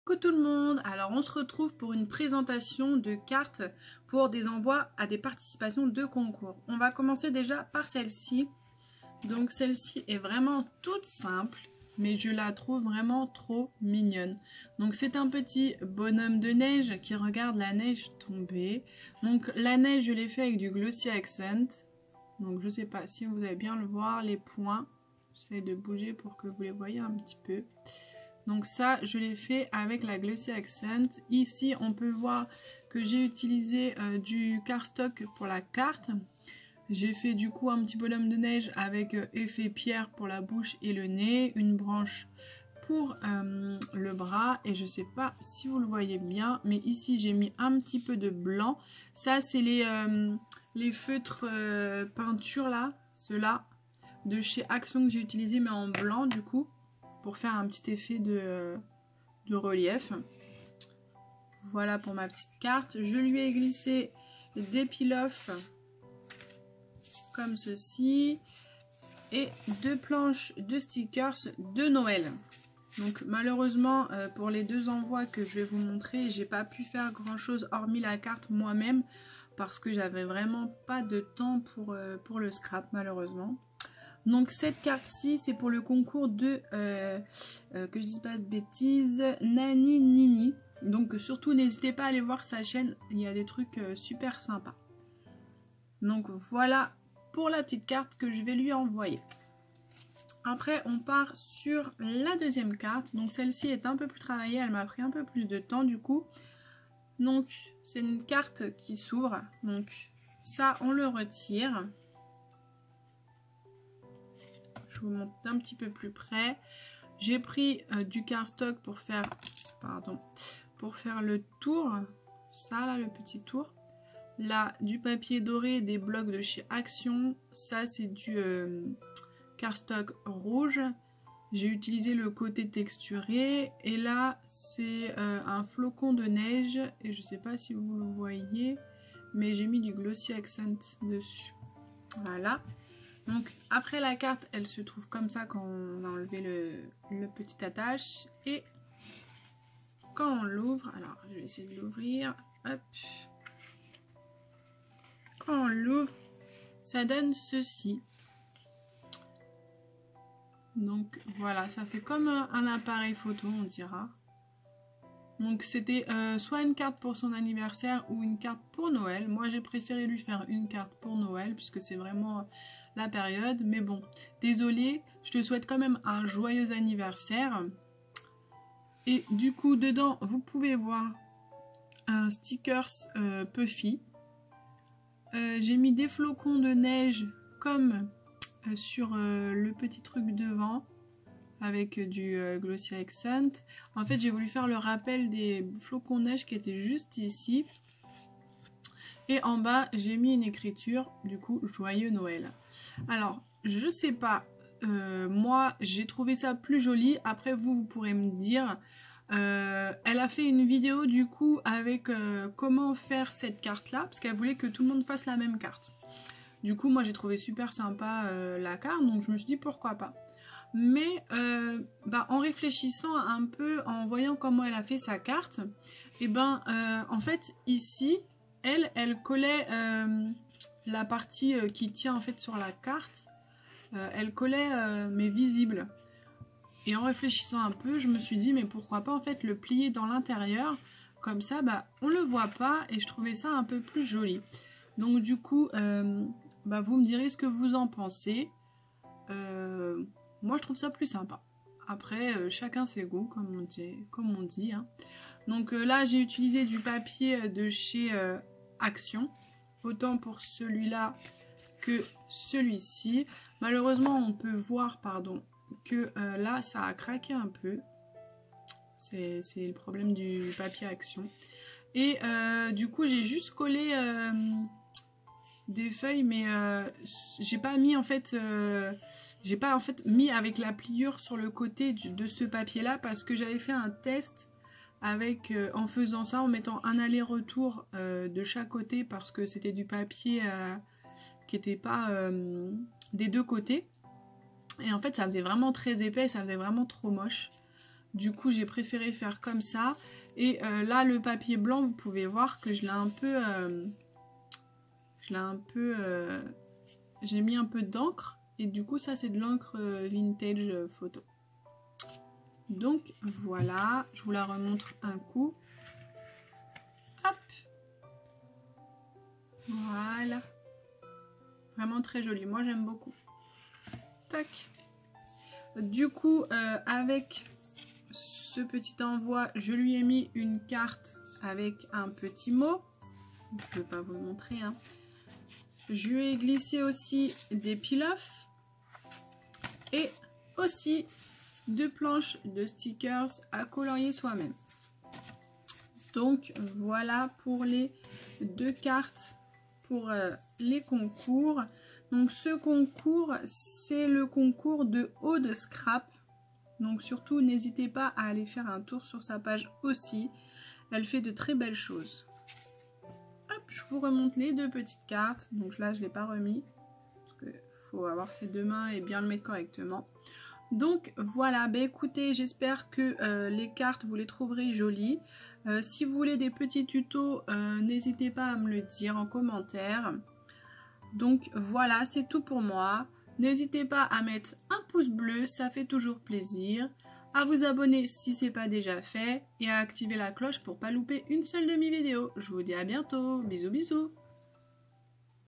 Coucou tout le monde, alors on se retrouve pour une présentation de cartes pour des envois à des participations de concours. On va commencer déjà par celle-ci. Donc celle-ci est vraiment toute simple, mais je la trouve vraiment trop mignonne. Donc c'est un petit bonhomme de neige qui regarde la neige tomber. Donc la neige je l'ai fait avec du Glossy Accent. Donc je sais pas si vous allez bien le voir, les points. J'essaie de bouger pour que vous les voyez un petit peu. Donc ça, je l'ai fait avec la Glossy Accent. Ici, on peut voir que j'ai utilisé du cardstock pour la carte. J'ai fait du coup un petit bonhomme de neige avec effet pierre pour la bouche et le nez. Une branche pour le bras. Et je sais pas si vous le voyez bien, mais ici, j'ai mis un petit peu de blanc. Ça, c'est les feutres peinture là, ceux-là, de chez Action que j'ai utilisé, mais en blanc du coup, pour faire un petit effet de relief. Voilà pour ma petite carte. Je lui ai glissé des peel-off comme ceci et deux planches de stickers de Noël. Donc malheureusement pour les deux envois que je vais vous montrer, j'ai pas pu faire grand chose hormis la carte moi-même parce que j'avais vraiment pas de temps pour le scrap malheureusement. Donc cette carte-ci, c'est pour le concours de, que je dise pas de bêtises, Nani Nini. Donc surtout n'hésitez pas à aller voir sa chaîne, il y a des trucs super sympas. Donc voilà pour la petite carte que je vais lui envoyer. Après on part sur la deuxième carte. Donc celle-ci est un peu plus travaillée, elle m'a pris un peu plus de temps du coup. Donc c'est une carte qui s'ouvre. Donc ça on le retire. Je vous montre un petit peu plus près. J'ai pris du cardstock pour faire, le tour. Ça là, le petit tour. Là, du papier doré, des blocs de chez Action. Ça, c'est du cardstock rouge. J'ai utilisé le côté texturé. Et là, c'est un flocon de neige. Et je ne sais pas si vous le voyez, mais j'ai mis du Glossy Accent dessus. Voilà. Donc après la carte, elle se trouve comme ça quand on a enlevé le petit attache. Et quand on l'ouvre, alors je vais essayer de l'ouvrir. Hop. Quand on l'ouvre, ça donne ceci. Donc voilà, ça fait comme un appareil photo, on dira. Donc c'était soit une carte pour son anniversaire ou une carte pour Noël. Moi j'ai préféré lui faire une carte pour Noël puisque c'est vraiment la période. Mais bon, désolée, je te souhaite quand même un joyeux anniversaire. Et du coup dedans vous pouvez voir un stickers Puffy. J'ai mis des flocons de neige comme sur le petit truc devant. Avec du Glossy Accent. En fait, j'ai voulu faire le rappel des flocons de neige qui étaient juste ici. Et en bas, j'ai mis une écriture, du coup, Joyeux Noël. Alors, je sais pas, moi, j'ai trouvé ça plus joli. Après, vous pourrez me dire. Elle a fait une vidéo, du coup, avec comment faire cette carte-là. Parce qu'elle voulait que tout le monde fasse la même carte. Du coup, moi, j'ai trouvé super sympa la carte. Donc, je me suis dit, pourquoi pas. Mais en réfléchissant un peu, en voyant comment elle a fait sa carte, et en fait ici, elle collait la partie qui tient en fait sur la carte, elle collait mais visible. Et en réfléchissant un peu, je me suis dit mais pourquoi pas en fait le plier dans l'intérieur, comme ça on le voit pas et je trouvais ça un peu plus joli. Donc du coup, vous me direz ce que vous en pensez. Moi je trouve ça plus sympa. Après chacun ses goûts comme on dit hein. Donc là j'ai utilisé du papier de chez Action. Autant pour celui-là que celui-ci. Malheureusement on peut voir que là ça a craqué un peu. C'est le problème du papier Action. Et du coup j'ai juste collé des feuilles mais j'ai pas mis en fait... j'ai pas en fait mis avec la pliure sur le côté de ce papier là parce que j'avais fait un test avec en faisant ça, en mettant un aller-retour de chaque côté parce que c'était du papier qui n'était pas des deux côtés. Et en fait ça faisait vraiment très épais, ça faisait vraiment trop moche. Du coup, j'ai préféré faire comme ça. Et là, le papier blanc, vous pouvez voir que je l'ai un peu... j'ai mis un peu d'encre. Et du coup, ça, c'est de l'encre vintage photo. Donc, voilà. Je vous la remontre un coup. Hop. Voilà. Vraiment très joli. Moi, j'aime beaucoup. Tac. Du coup, avec ce petit envoi, je lui ai mis une carte avec un petit mot. Je ne vais pas vous le montrer. Hein. Je lui ai glissé aussi des peel-off et aussi 2 planches de stickers à colorier soi-même. Donc voilà pour les 2 cartes pour les concours. Donc ce concours, c'est le concours de haut de scrap. Donc surtout, n'hésitez pas à aller faire un tour sur sa page aussi. Elle fait de très belles choses. Hop, je vous remonte les 2 petites cartes. Donc là, je ne l'ai pas remis. Parce qu'il faut avoir ses 2 mains et bien le mettre correctement. Donc voilà, bah écoutez, j'espère que les cartes, vous les trouverez jolies. Si vous voulez des petits tutos, n'hésitez pas à me le dire en commentaire. Donc voilà, c'est tout pour moi. N'hésitez pas à mettre un pouce bleu, ça fait toujours plaisir. À vous abonner si ce n'est pas déjà fait. Et à activer la cloche pour ne pas louper une seule de mes vidéos. Je vous dis à bientôt. Bisous bisous.